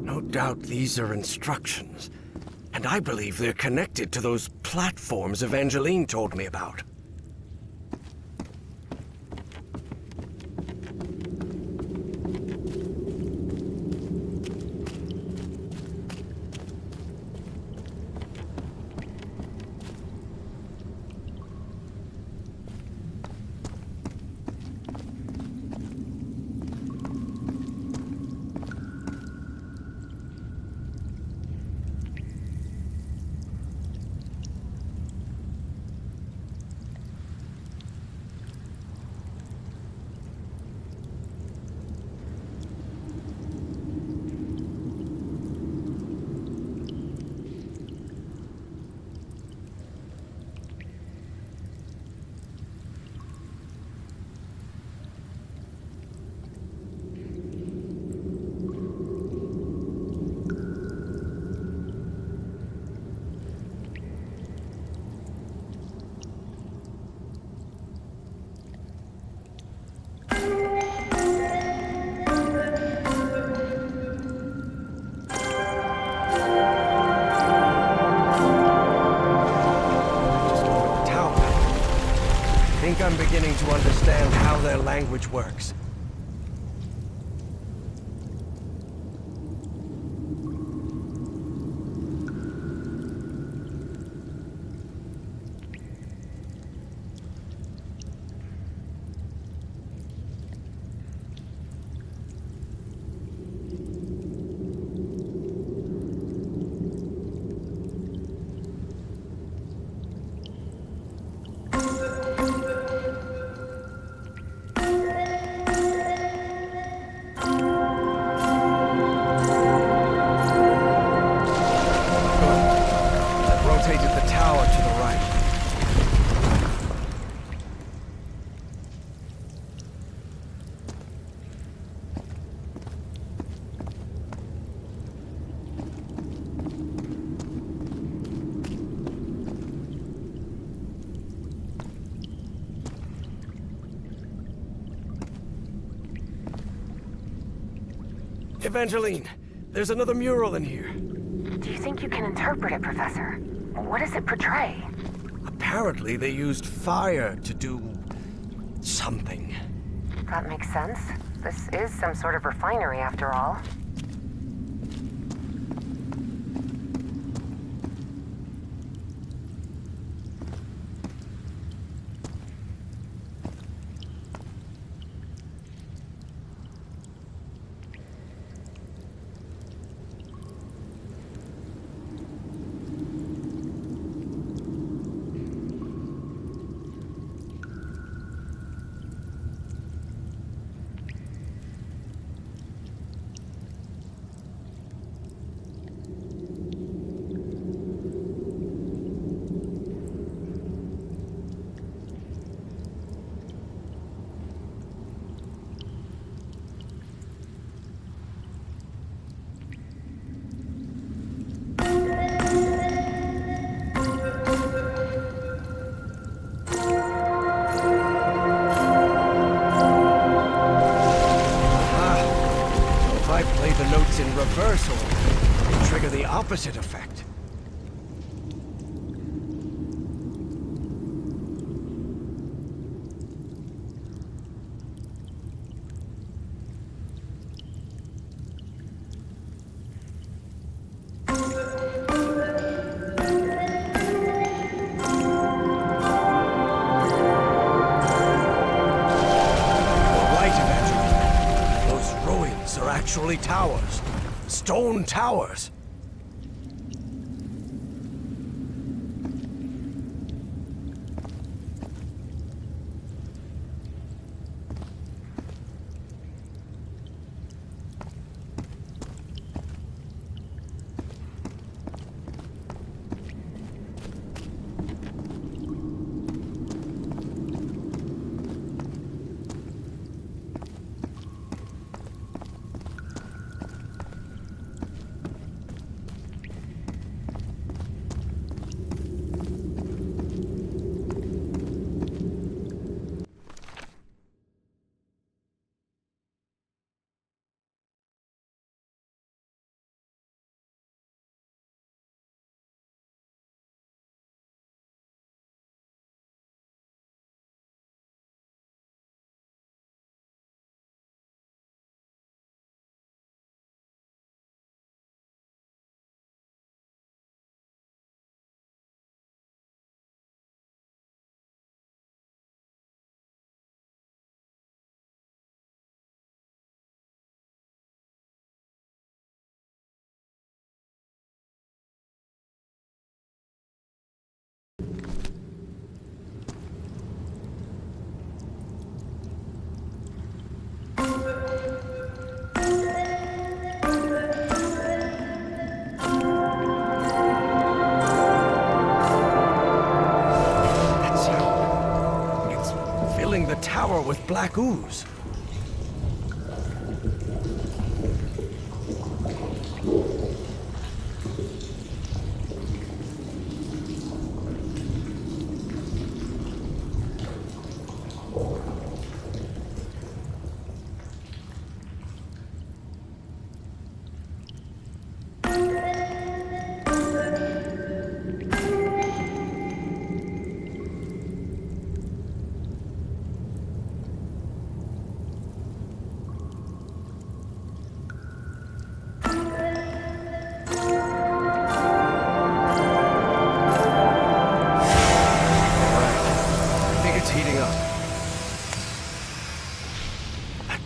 No doubt these are instructions. And I believe they're connected to those platforms Evangeline told me about. I'm beginning to understand how their language works. Evangeline, there's another mural in here. Do you think you can interpret it, Professor? What does it portray? Apparently they used fire to do something. That makes sense. This is some sort of refinery after all. In reversal, they trigger the opposite effect. Actually towers. Stone towers. with black ooze.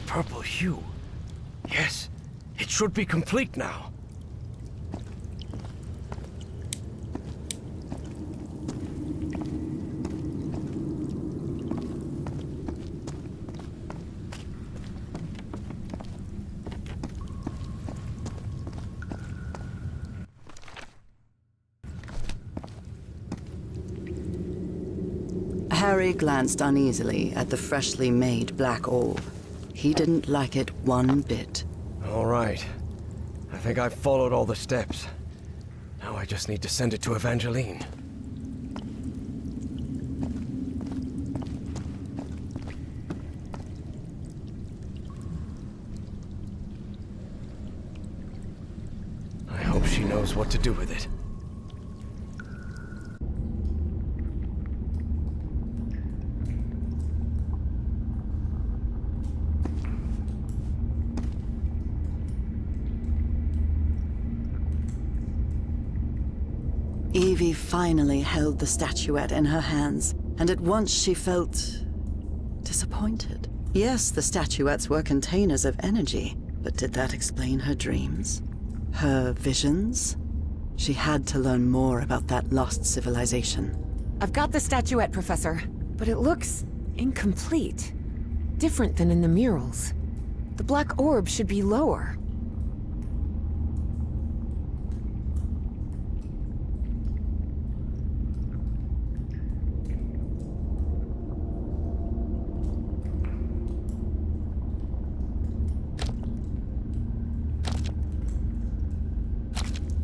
Purple hue. Yes, it should be complete now. Harry glanced uneasily at the freshly made black orb. He didn't like it one bit. All right. I think I've followed all the steps. Now I just need to send it to Evangeline. I hope she knows what to do with it. Evie finally held the statuette in her hands, and at once she felt disappointed. Yes, the statuettes were containers of energy, but did that explain her dreams? Her visions? She had to learn more about that lost civilization. I've got the statuette, Professor, but it looks incomplete. Different than in the murals. The black orb should be lower.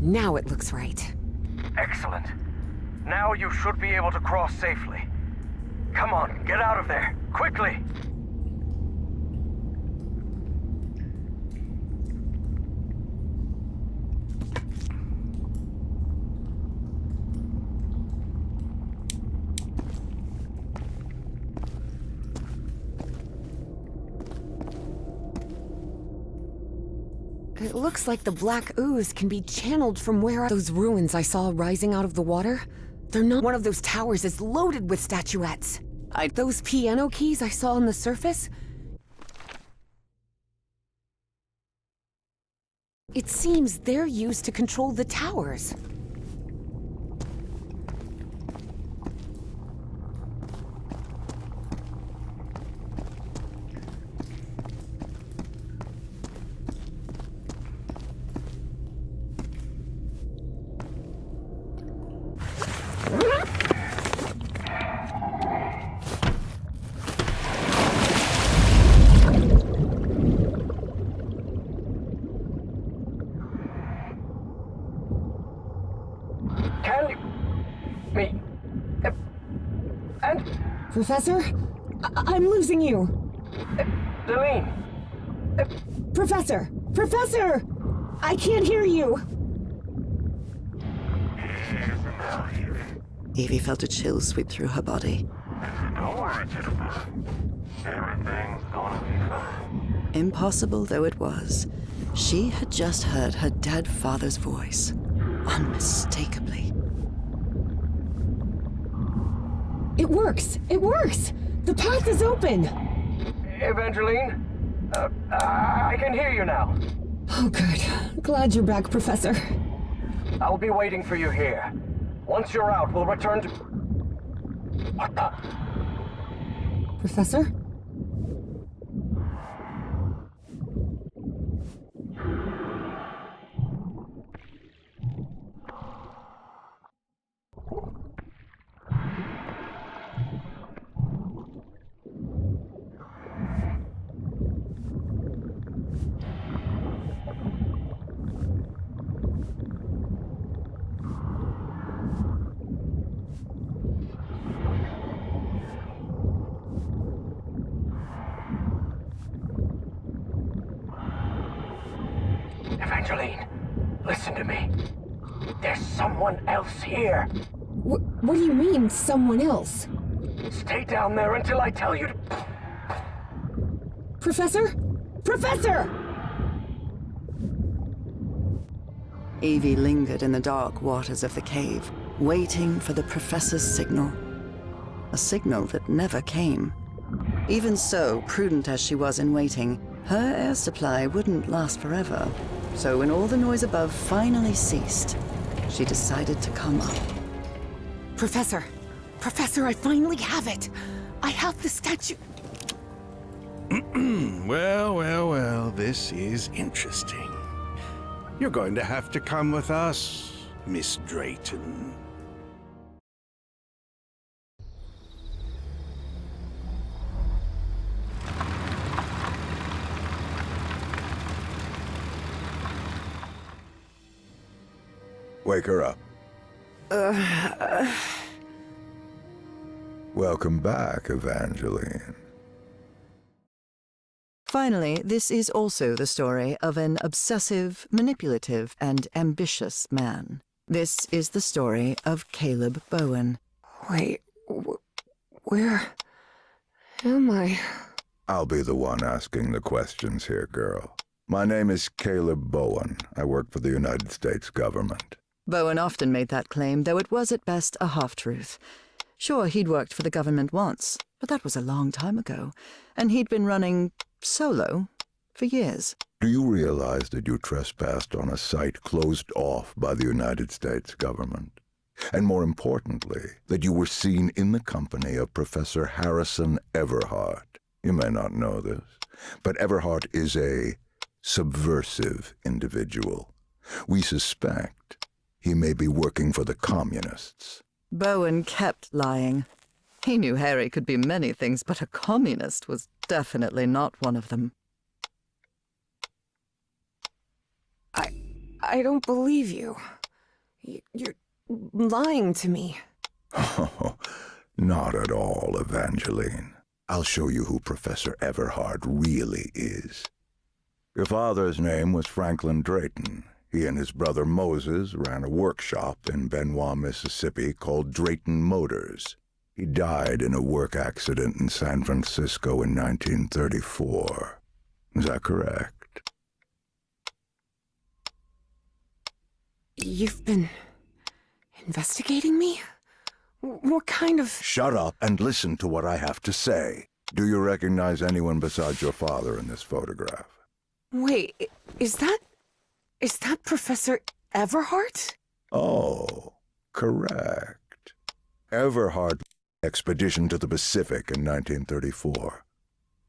Now it looks right. Excellent. Now you should be able to cross safely. Come on, get out of there, quickly! It looks like the black ooze can be channeled from where those ruins I saw rising out of the water. They're not one of those towers is loaded with statuettes. Those piano keys I saw on the surface? It seems they're used to control the towers. Professor? I'm losing you. Delene! Professor! Professor! I can't hear you! Evie felt a chill sweep through her body. Don't worry, Jennifer. Everything's gonna be fine. Impossible though it was, she had just heard her dead father's voice, unmistakably. It works! It works! The path is open! Evangeline? I can hear you now. Oh, good. Glad you're back, Professor. I'll be waiting for you here. Once you're out, we'll return to... What the... Professor? Evangeline, listen to me. There's someone else here. What do you mean, someone else? Stay down there until I tell you to... Professor? Professor! Evie lingered in the dark waters of the cave, waiting for the professor's signal. A signal that never came. Even so, prudent as she was in waiting, her air supply wouldn't last forever. So when all the noise above finally ceased, she decided to come up. Professor! Professor, I finally have it! I have the statue... Well, this is interesting. You're going to have to come with us, Miss Drayton. Wake her up. Welcome back, Evangeline. Finally, this is also the story of an obsessive, manipulative, and ambitious man. This is the story of Caleb Bowen. Wait, where am I? I'll be the one asking the questions here, girl. My name is Caleb Bowen. I work for the United States government. Bowen often made that claim, though it was at best a half-truth. Sure, he'd worked for the government once, but that was a long time ago, and he'd been running solo for years. Do you realize that you trespassed on a site closed off by the United States government? And more importantly, that you were seen in the company of Professor Harrison Everhart. You may not know this, but Everhart is a subversive individual. We suspect he may be working for the communists. Bowen kept lying. He knew Harry could be many things, but a communist was definitely not one of them. I don't believe you. You're lying to me. Oh, not at all, Evangeline. I'll show you who Professor Everhart really is. Your father's name was Franklin Drayton. He and his brother Moses ran a workshop in Benoit, Mississippi called Drayton Motors. He died in a work accident in San Francisco in 1934. Is that correct? You've been investigating me? What kind of... Shut up and listen to what I have to say. Do you recognize anyone besides your father in this photograph? Wait, is that Professor Everhart? Oh, correct. Everhart expedition to the Pacific in 1934.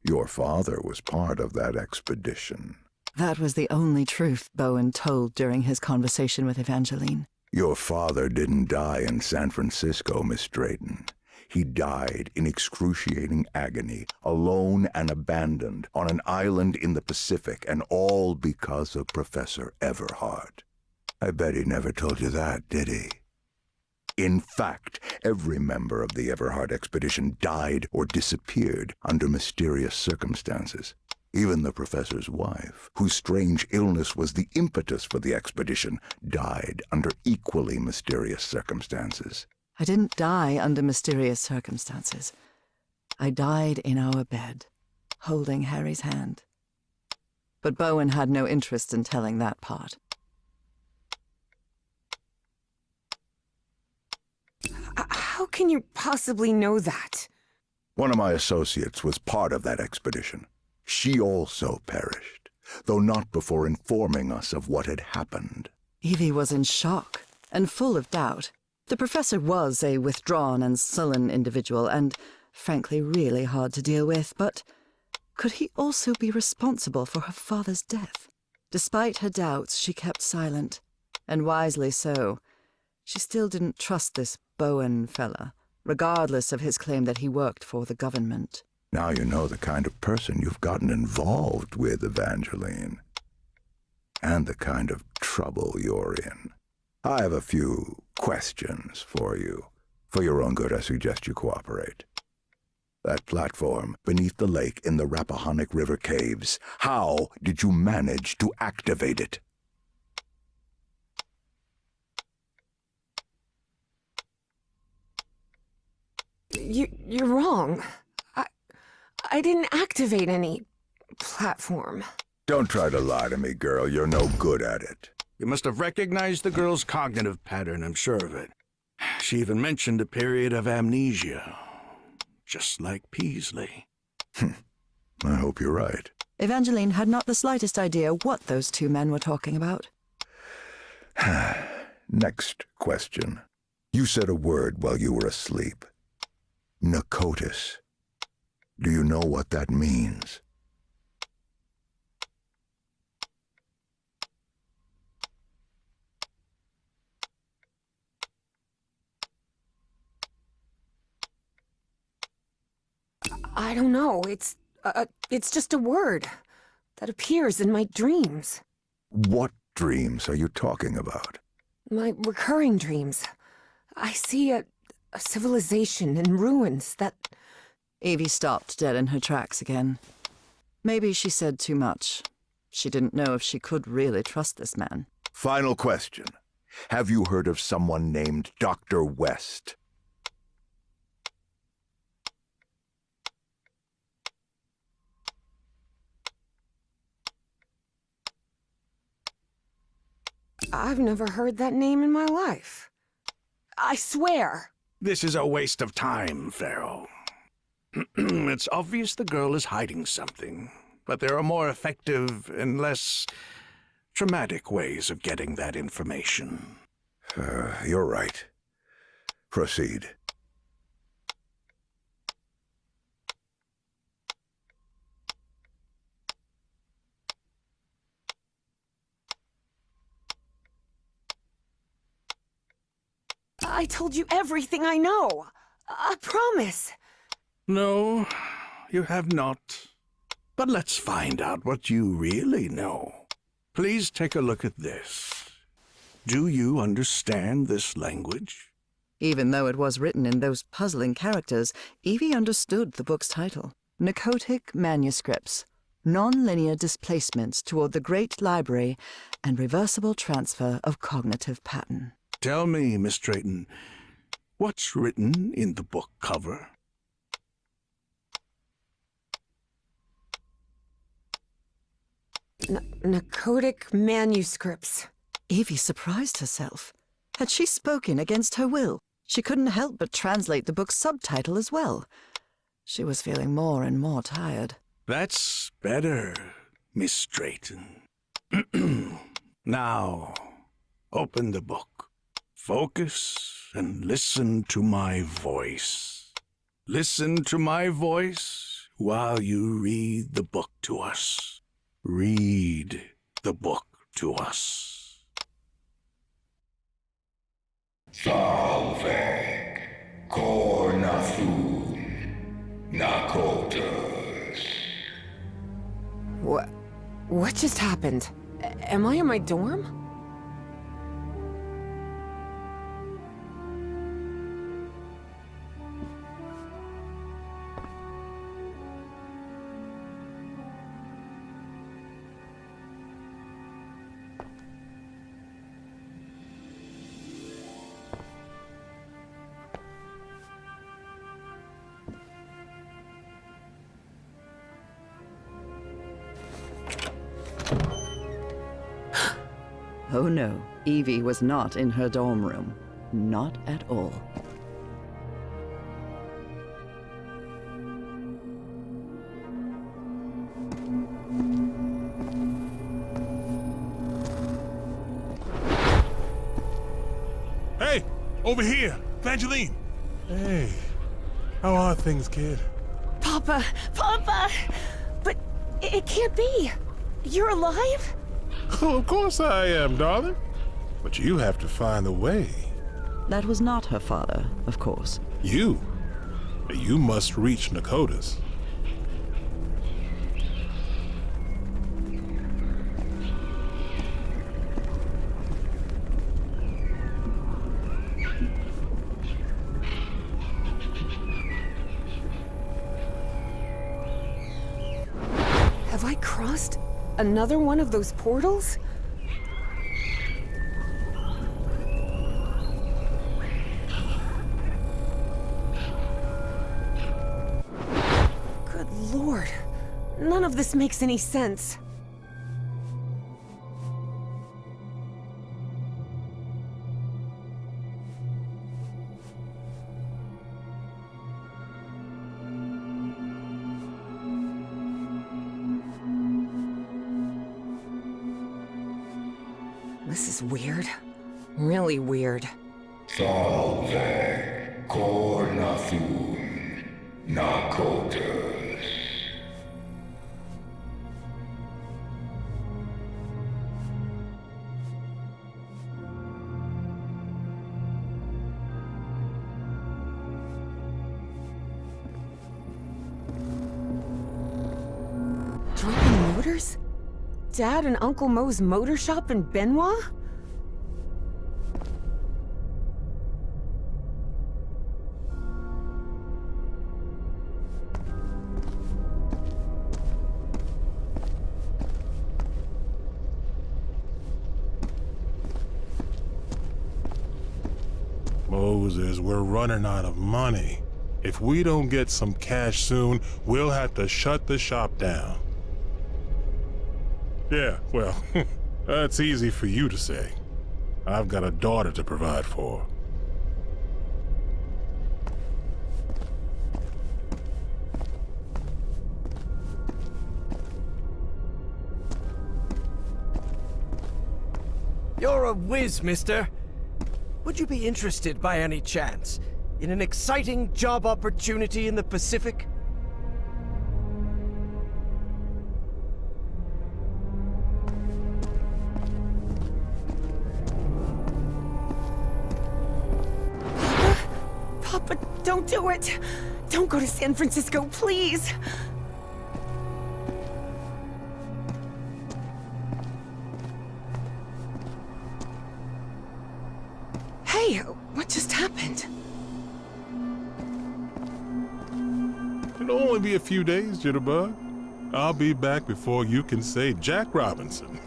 Your father was part of that expedition. That was the only truth Bowen told during his conversation with Evangeline. Your father didn't die in San Francisco, Miss Drayton. He died in excruciating agony, alone and abandoned, on an island in the Pacific, and all because of Professor Everhart. I bet he never told you that, did he? In fact, every member of the Everhart expedition died or disappeared under mysterious circumstances. Even the professor's wife, whose strange illness was the impetus for the expedition, died under equally mysterious circumstances. I didn't die under mysterious circumstances. I died in our bed, holding Harry's hand. But Bowen had no interest in telling that part. How can you possibly know that? One of my associates was part of that expedition. She also perished, though not before informing us of what had happened. Evie was in shock and full of doubt. The professor was a withdrawn and sullen individual and, frankly, really hard to deal with, but could he also be responsible for her father's death? Despite her doubts, she kept silent, and wisely so. She still didn't trust this Bowen fella, regardless of his claim that he worked for the government. Now you know the kind of person you've gotten involved with, Evangeline, and the kind of trouble you're in. I have a few questions for you. For your own good, I suggest you cooperate. That platform beneath the lake in the Rappahannock River caves, how did you manage to activate it? You're wrong. I didn't activate any platform. Don't try to lie to me, girl. You're no good at it. You must have recognized the girl's cognitive pattern, I'm sure of it. She even mentioned a period of amnesia. Just like Peasley. I hope you're right. Evangeline had not the slightest idea what those two men were talking about. Next question. You said a word while you were asleep. Nakotis. Do you know what that means? I don't know. It's just a word that appears in my dreams. What dreams are you talking about? My recurring dreams. I see a civilization in ruins that... Evie stopped dead in her tracks again. Maybe she said too much. She didn't know if she could really trust this man. Final question. Have you heard of someone named Dr. West? I've never heard that name in my life. I swear. This is a waste of time, Pharaoh. It's obvious the girl is hiding something, but there are more effective and less traumatic ways of getting that information. You're right. Proceed. I told you everything I know. I promise. No, you have not. But let's find out what you really know. Please take a look at this. Do you understand this language? Even though it was written in those puzzling characters, Evie understood the book's title. Narcotic Manuscripts. Non-linear displacements toward the Great Library and reversible transfer of cognitive pattern. Tell me, Miss Drayton, what's written in the book cover? Narcotic Manuscripts. Evie surprised herself. Had she spoken against her will? She couldn't help but translate the book's subtitle as well. She was feeling more and more tired. That's better, Miss Drayton. Now, open the book. Focus and listen to my voice. Listen to my voice while you read the book to us. Read the book to us. Salvek, Kornathun, Nakotas. What just happened? Am I in my dorm? Oh no, Evie was not in her dorm room. Not at all. Hey, over here, Evangeline. Hey, how are things, kid? Papa! But it can't be! You're alive? Oh, of course I am, darling. But you have to find a way. That was not her father, of course. You must reach Nakotas. Have I crossed another one of those portals? None of this makes any sense. This is weird. Really weird. Salve, cornathun, nakotas. Drayton Motors? Dad and Uncle Mo's motor shop in Benoit? Moses, we're running out of money. If we don't get some cash soon, we'll have to shut the shop down. Yeah, well, that's easy for you to say. I've got a daughter to provide for. You're a whiz, mister. Would you be interested by any chance in an exciting job opportunity in the Pacific? Papa, don't do it! Don't go to San Francisco, please! Hey, what just happened? It'll only be a few days, Jitterbug. I'll be back before you can say Jack Robinson.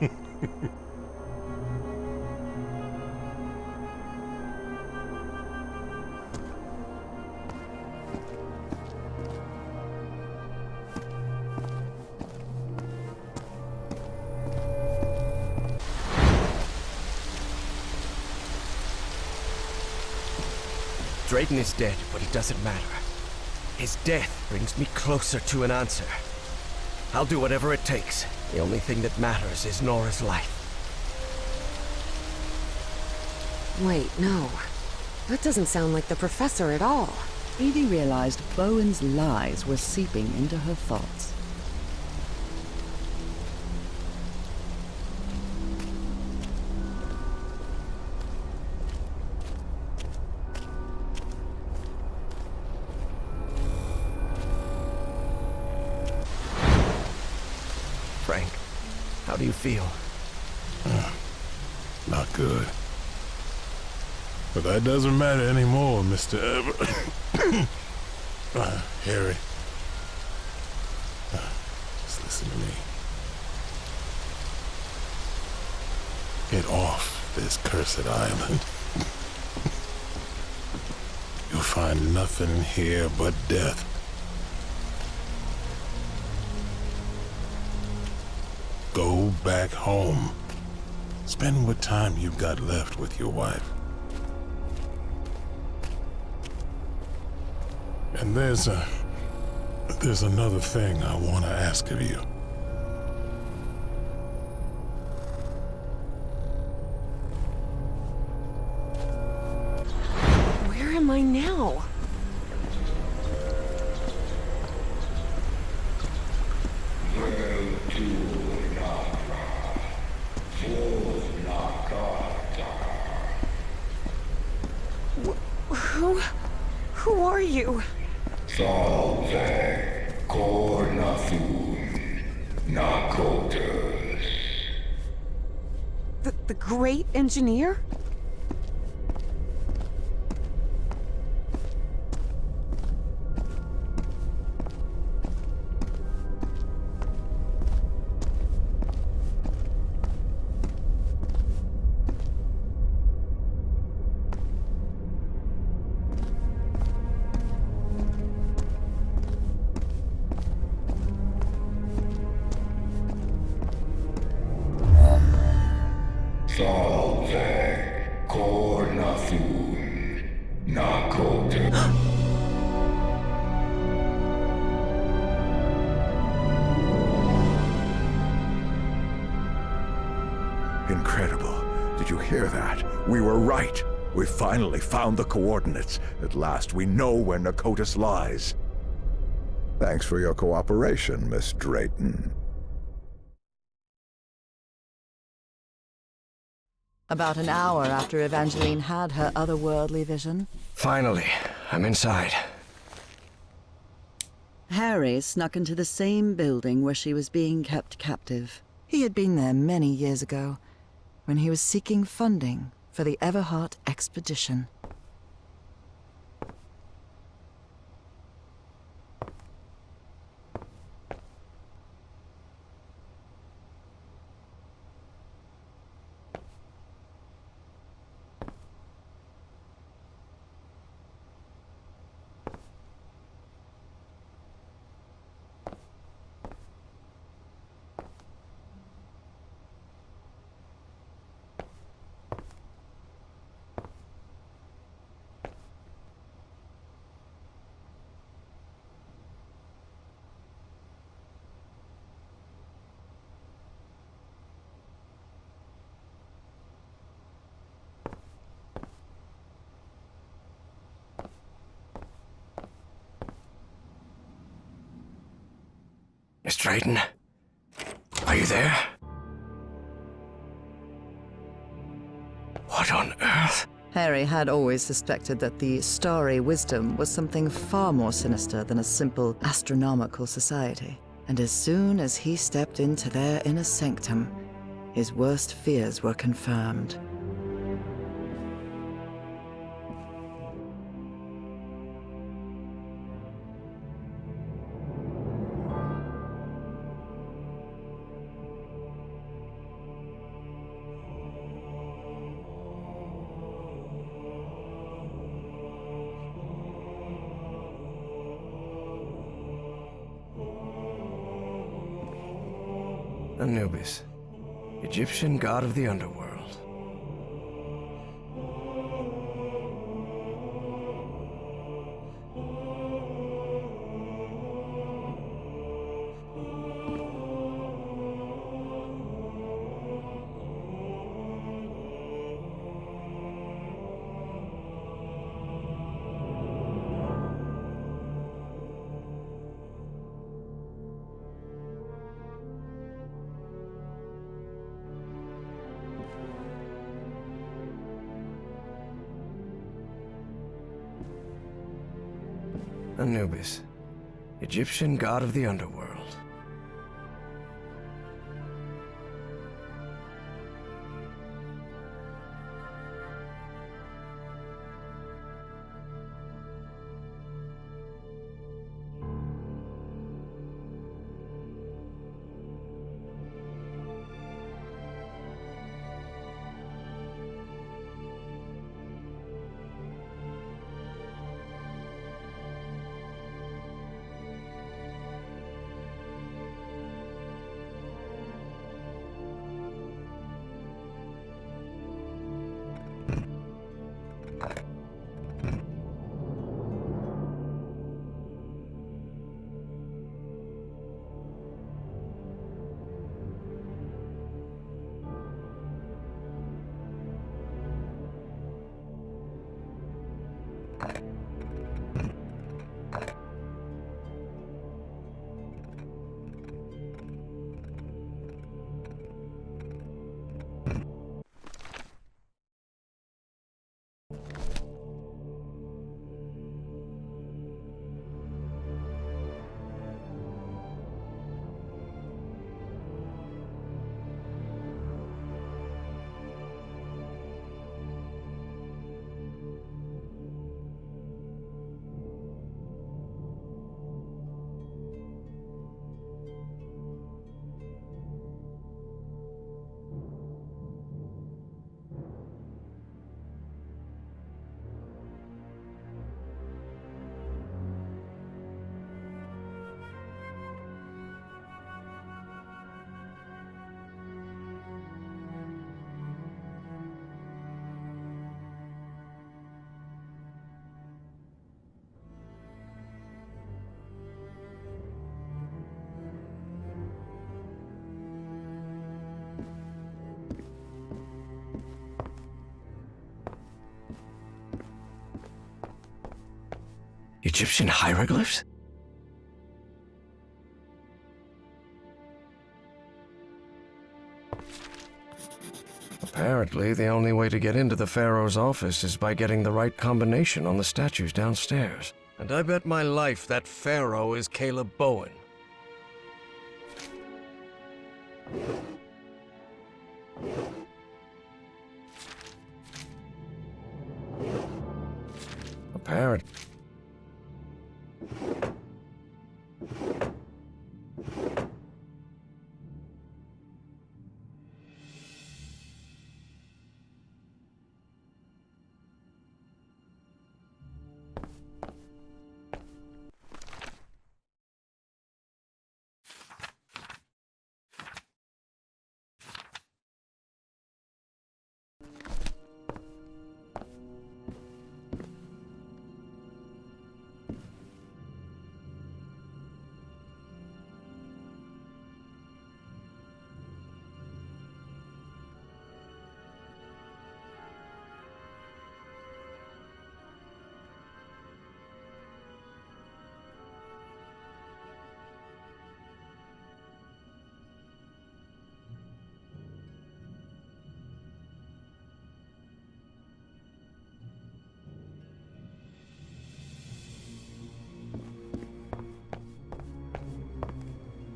Drayton is dead, but it doesn't matter. His death brings me closer to an answer. I'll do whatever it takes. The only thing that matters is Nora's life. Wait, no. That doesn't sound like the professor at all. Evie realized Bowen's lies were seeping into her thoughts. Frank, how do you feel? Not good. But that doesn't matter anymore, Mr. Harry. Just listen to me. Get off this cursed island. You'll find nothing here but death. Go back home. Spend what time you've got left with your wife. And there's another thing I want to ask of you. Where am I now? Who are you? Salve, cornathun, nakotas. The great engineer? Alve, Kornathun, Nakote. Incredible. Did you hear that? We were right. We finally found the coordinates. At last, we know where Nakotis lies. Thanks for your cooperation, Miss Drayton. About an hour after Evangeline had her otherworldly vision, Finally, I'm inside. Harry snuck into the same building where she was being kept captive. He had been there many years ago, when he was seeking funding for the Everhart expedition. Miss Drayton? Are you there? What on earth? Harry had always suspected that the starry wisdom was something far more sinister than a simple astronomical society. And as soon as he stepped into their inner sanctum, his worst fears were confirmed. Anubis, Egyptian god of the underworld. Anubis, Egyptian god of the underworld. Egyptian hieroglyphs? Apparently, the only way to get into the Pharaoh's office is by getting the right combination on the statues downstairs. And I bet my life that Pharaoh is Caleb Bowen. Apparently.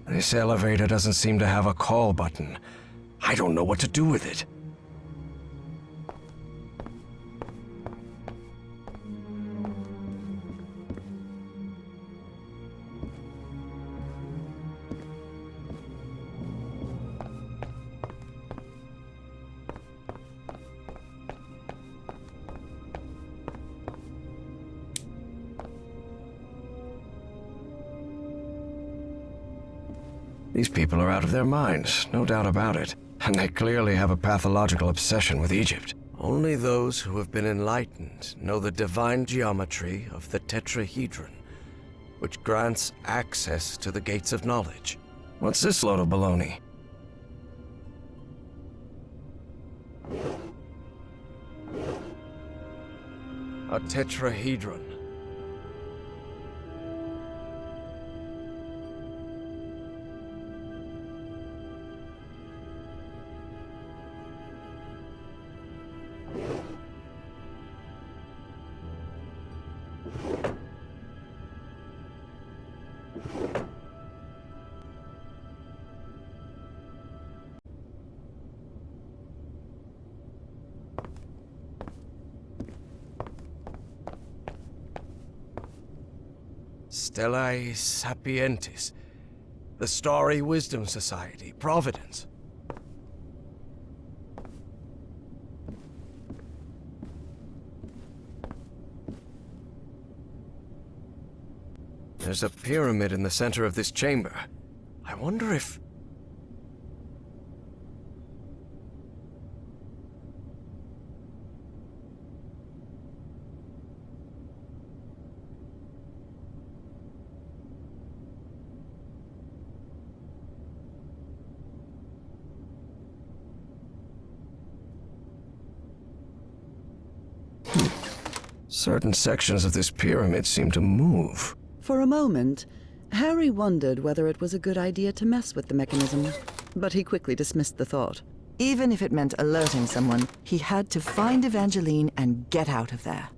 This elevator doesn't seem to have a call button. I don't know what to do with it. These people are out of their minds, no doubt about it. And they clearly have a pathological obsession with Egypt. Only those who have been enlightened know the divine geometry of the tetrahedron, which grants access to the gates of knowledge. What's this load of baloney? A tetrahedron. Stellae Sapientis, the Starry Wisdom Society, Providence. There's a pyramid in the center of this chamber. I wonder if... Certain sections of this pyramid seem to move. For a moment, Harry wondered whether it was a good idea to mess with the mechanism, but he quickly dismissed the thought. Even if it meant alerting someone, he had to find Evangeline and get out of there.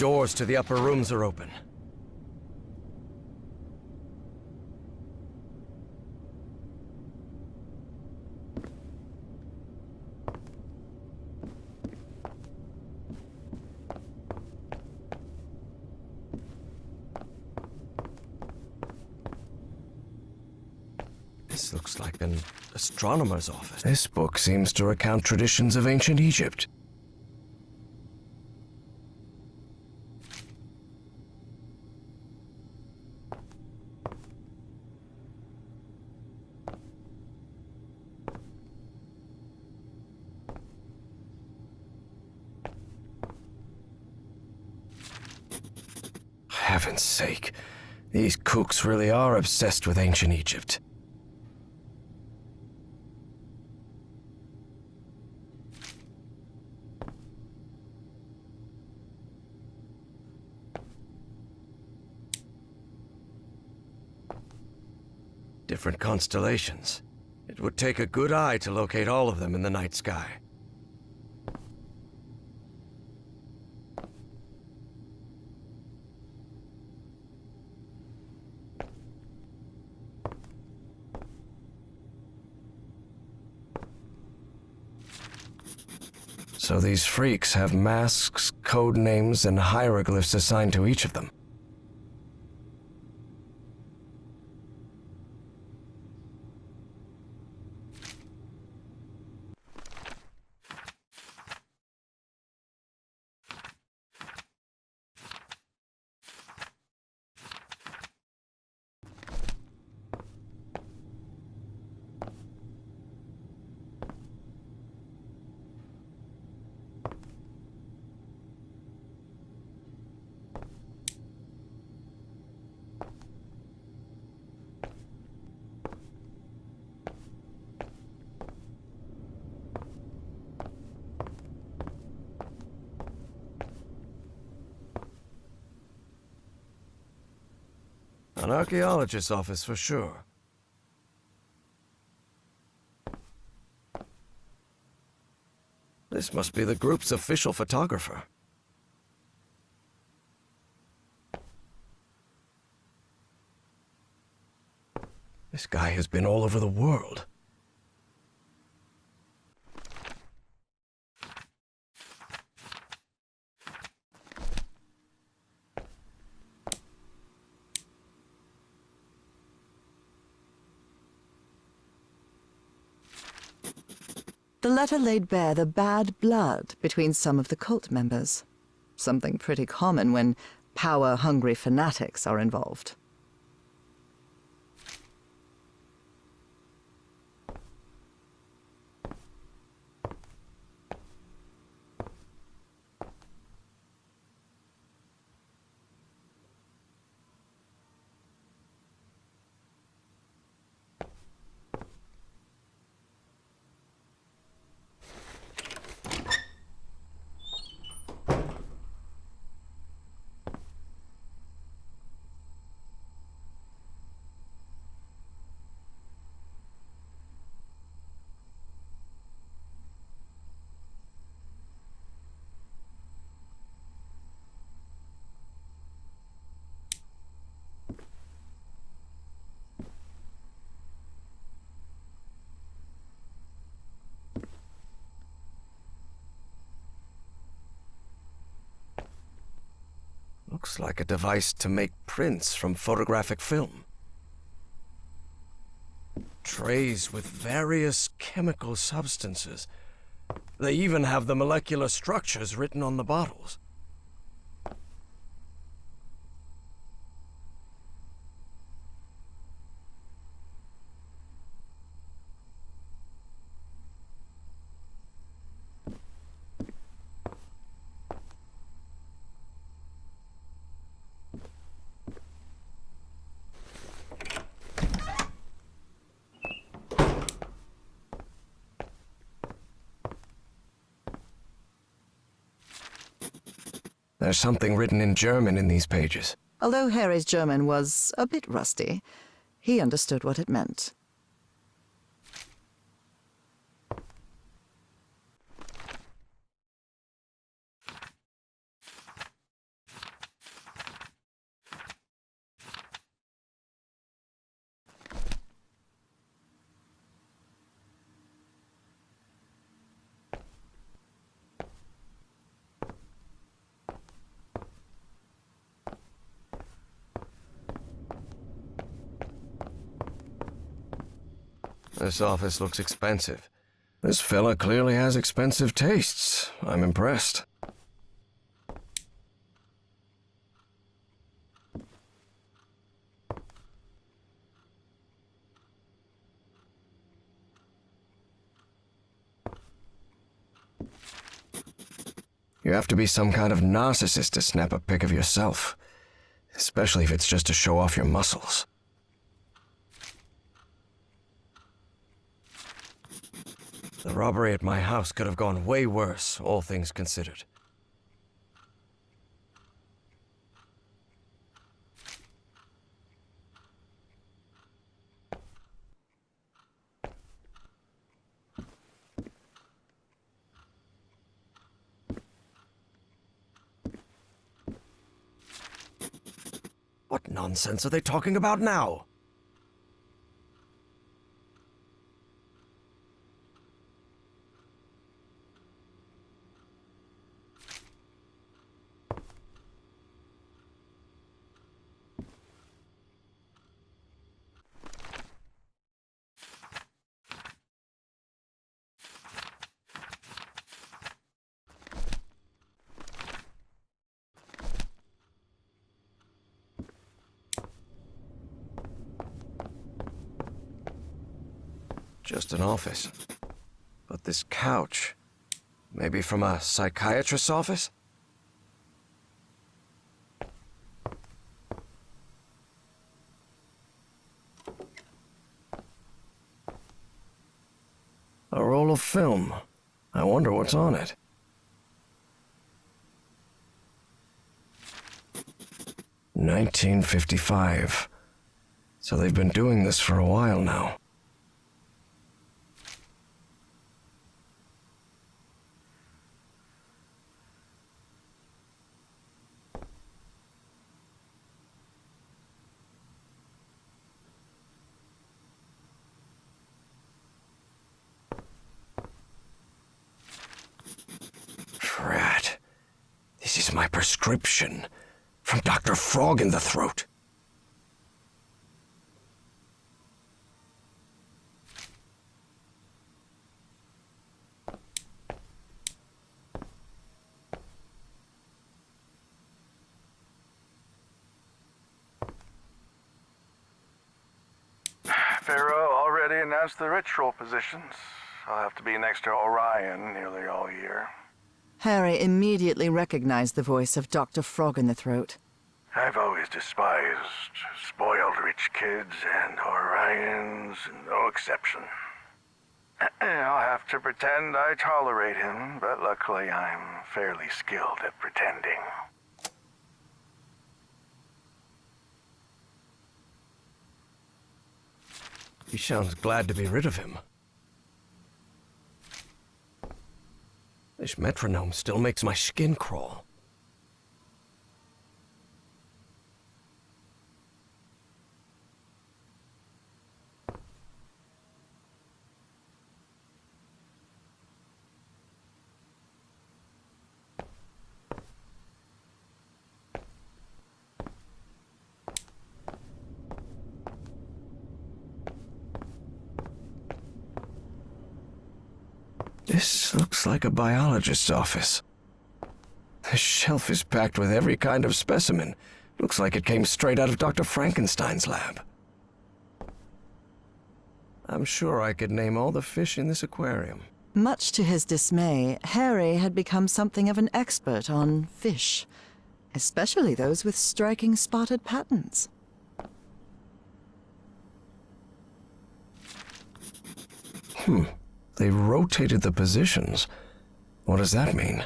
doors to the upper rooms are open. This looks like an astronomer's office. This book seems to recount traditions of ancient Egypt. Heaven's sake, these kooks really are obsessed with ancient Egypt. Different constellations. It would take a good eye to locate all of them in the night sky. So these freaks have masks, code names, and hieroglyphs assigned to each of them. An archaeologist's office for sure. This must be the group's official photographer. This guy has been all over the world. The letter laid bare the bad blood between some of the cult members. Something pretty common when power-hungry fanatics are involved. Looks like a device to make prints from photographic film. Trays with various chemical substances. They even have the molecular structures written on the bottles. There's something written in German in these pages. Although Harry's German was a bit rusty, he understood what it meant. This office looks expensive. This fella clearly has expensive tastes. I'm impressed. You have to be some kind of narcissist to snap a pic of yourself, especially if it's just to show off your muscles. The robbery at my house could have gone way worse, all things considered. What nonsense are they talking about now? Just an office. But this couch, maybe from a psychiatrist's office? A roll of film. I wonder what's on it. "1955. So they've been doing this for a while now. Drat. This is my prescription. From Dr. Frog in the Throat. Pharaoh already announced the ritual positions. I'll have to be next to Orion nearly all year. Harry immediately recognized the voice of Dr. Frog in the Throat. I've always despised spoiled rich kids, and Orion's no exception. I'll have to pretend I tolerate him, but luckily I'm fairly skilled at pretending. He sounds glad to be rid of him. This metronome still makes my skin crawl. This looks like a biologist's office. The shelf is packed with every kind of specimen. Looks like it came straight out of Dr. Frankenstein's lab. I'm sure I could name all the fish in this aquarium. Much to his dismay, Harry had become something of an expert on fish, especially those with striking spotted patterns. They rotated the positions. What does that mean?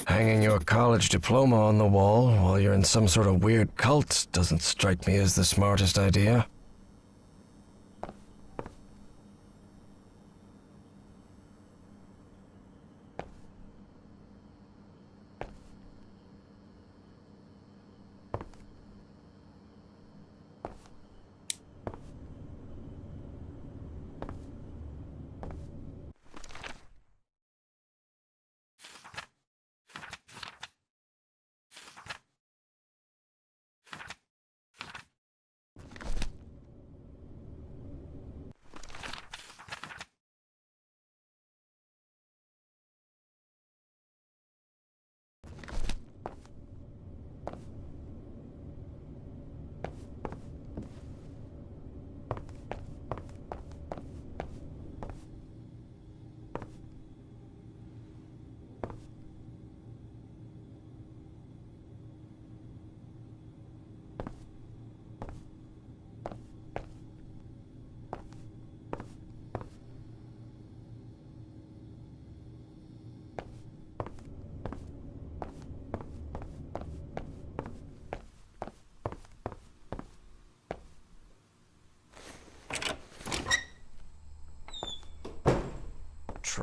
Hanging your college diploma on the wall while you're in some sort of weird cult doesn't strike me as the smartest idea.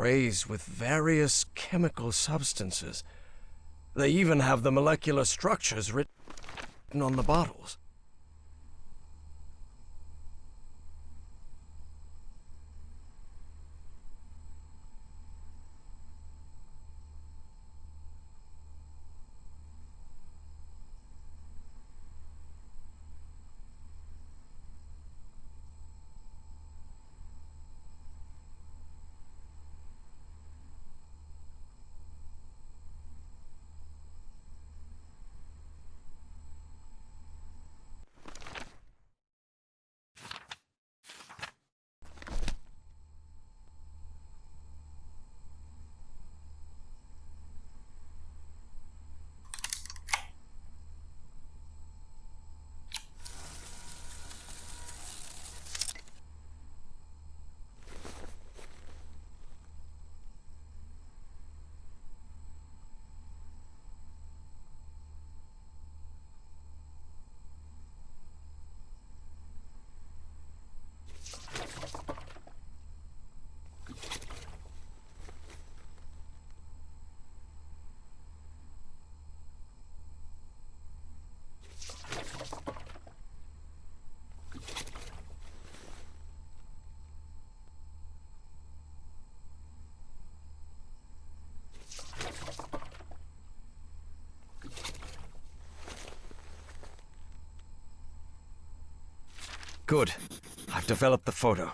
sprays with various chemical substances. They even have the molecular structures written on the bottles. Good. I've developed the photo.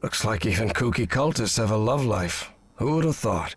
Looks like even kooky cultists have a love life. Who would have thought?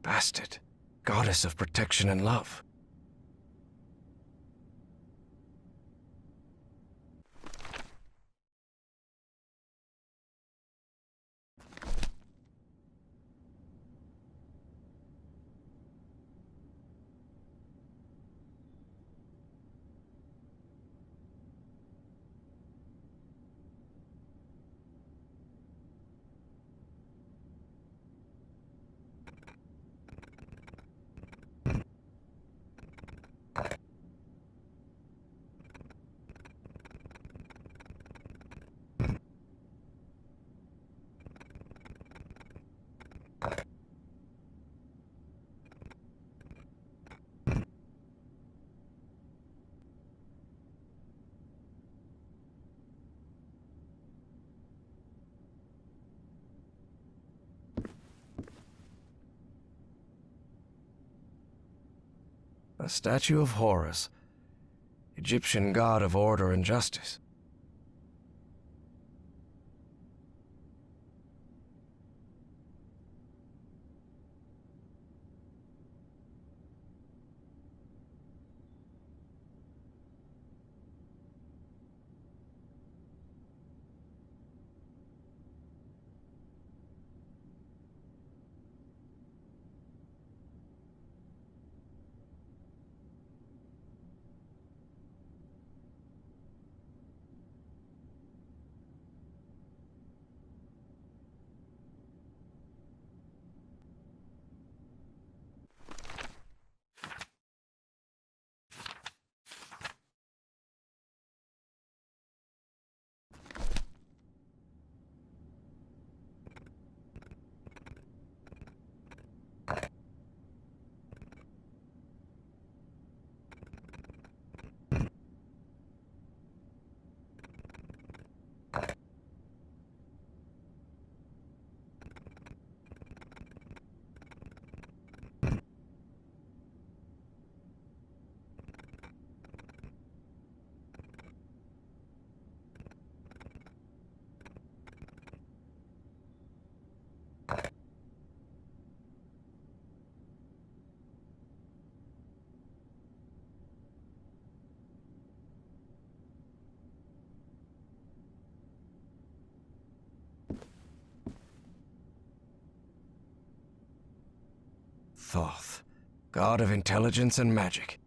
Bastard. Goddess of protection and love. A statue of Horus, Egyptian god of order and justice. Thoth, god of intelligence and magic.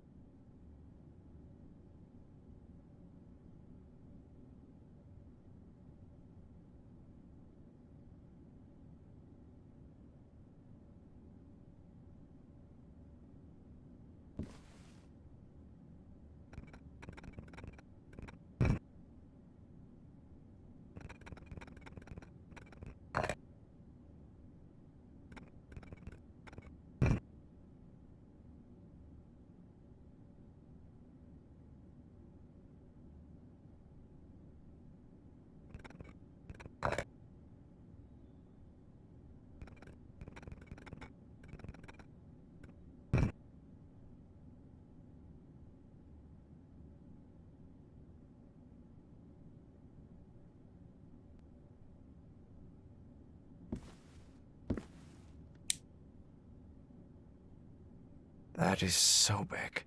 That is Sobek,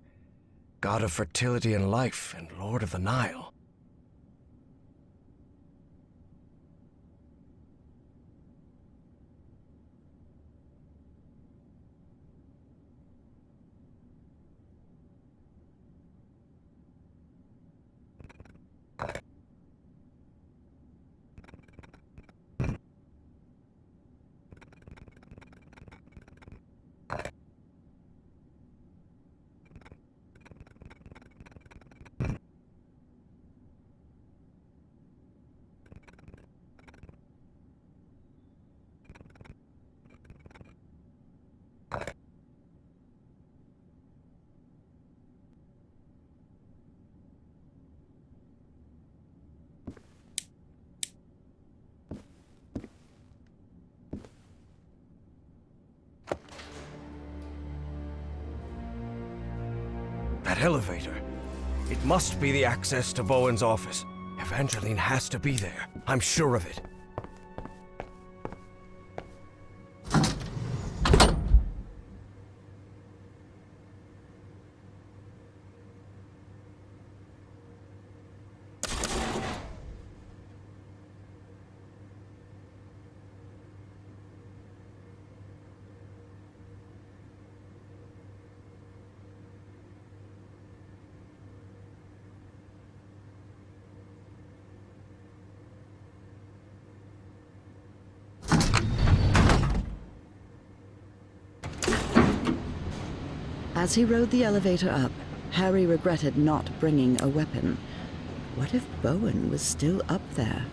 god of fertility and life and lord of the Nile. That elevator. It must be the access to Bowen's office. Evangeline has to be there. I'm sure of it. As he rode the elevator up, Harry regretted not bringing a weapon. What if Bowen was still up there?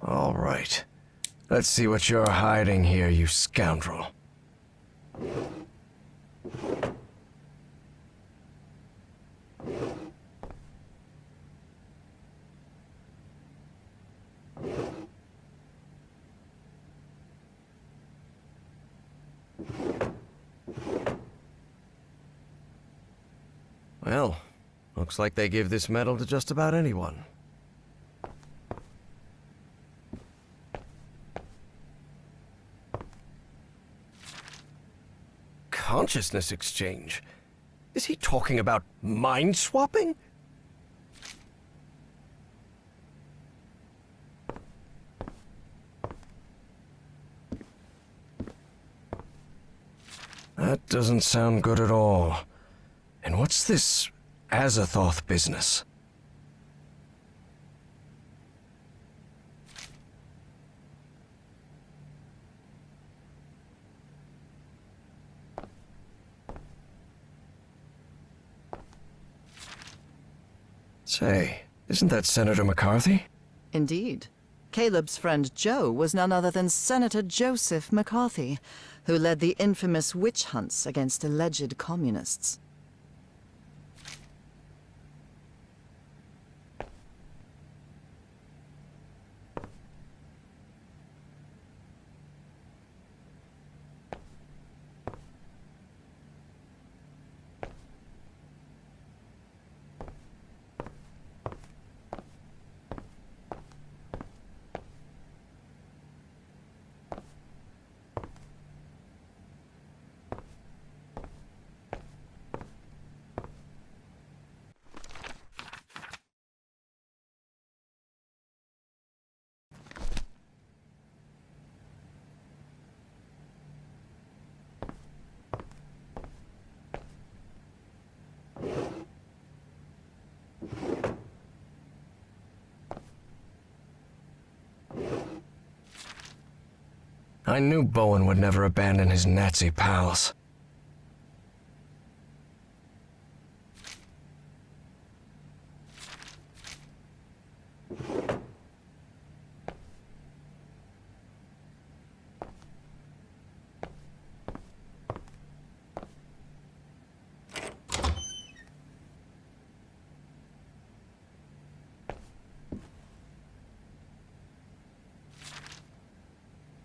All right. Let's see what you're hiding here, you scoundrel. Well, looks like they give this medal to just about anyone. Consciousness exchange? Is he talking about mind swapping? That doesn't sound good at all. And what's this Azathoth business? Say, isn't that Senator McCarthy? Indeed. Caleb's friend Joe was none other than Senator Joseph McCarthy, who led the infamous witch hunts against alleged communists. I knew Bowen would never abandon his Nazi pals.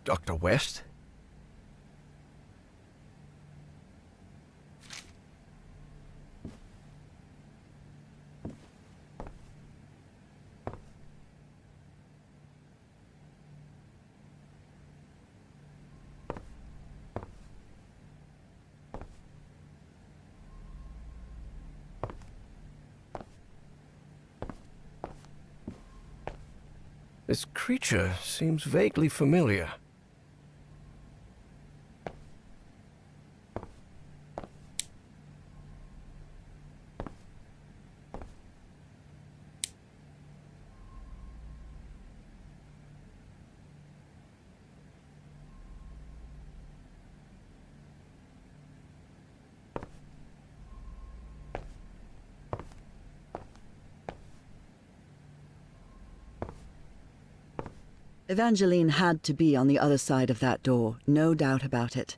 Dr. West? This creature seems vaguely familiar. Evangeline had to be on the other side of that door, no doubt about it.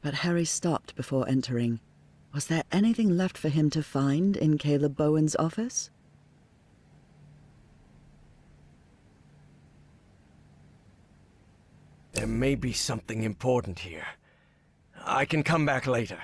But Harry stopped before entering. Was there anything left for him to find in Caleb Bowen's office? There may be something important here. I can come back later.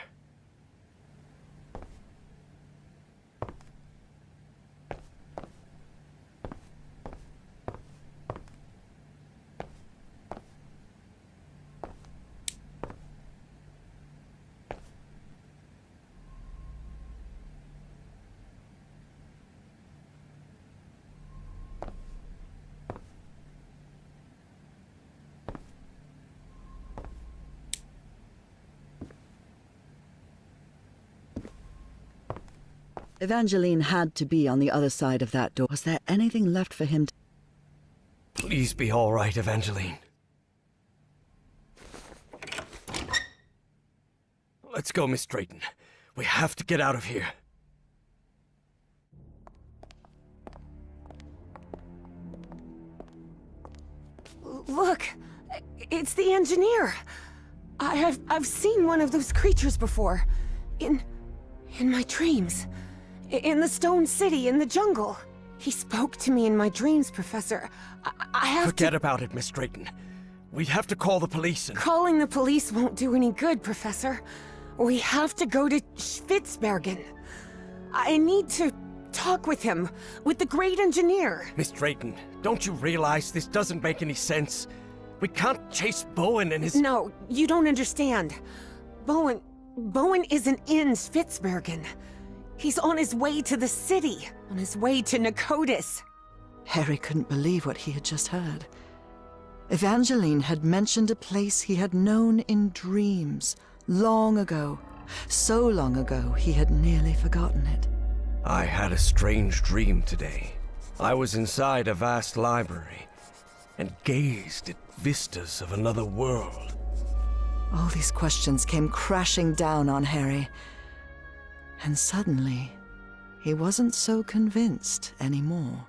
Evangeline had to be on the other side of that door. Was there anything left for him to... Please be all right, Evangeline. Let's go, Miss Drayton. We have to get out of here. Look, it's the engineer. I've seen one of those creatures before. In my dreams. In the Stone City, in the jungle. He spoke to me in my dreams, Professor. I have Forget about it, Miss Drayton. We have to call the police and... Calling the police won't do any good, Professor. We have to go to Spitsbergen. I need to talk with him, with the great engineer. Miss Drayton, don't you realize this doesn't make any sense? We can't chase Bowen and his... No, you don't understand. Bowen isn't in Spitsbergen. He's on his way to the city, on his way to Nakotis. Harry couldn't believe what he had just heard. Evangeline had mentioned a place he had known in dreams, long ago. So long ago, he had nearly forgotten it. I had a strange dream today. I was inside a vast library and gazed at vistas of another world. All these questions came crashing down on Harry. And suddenly, he wasn't so convinced anymore.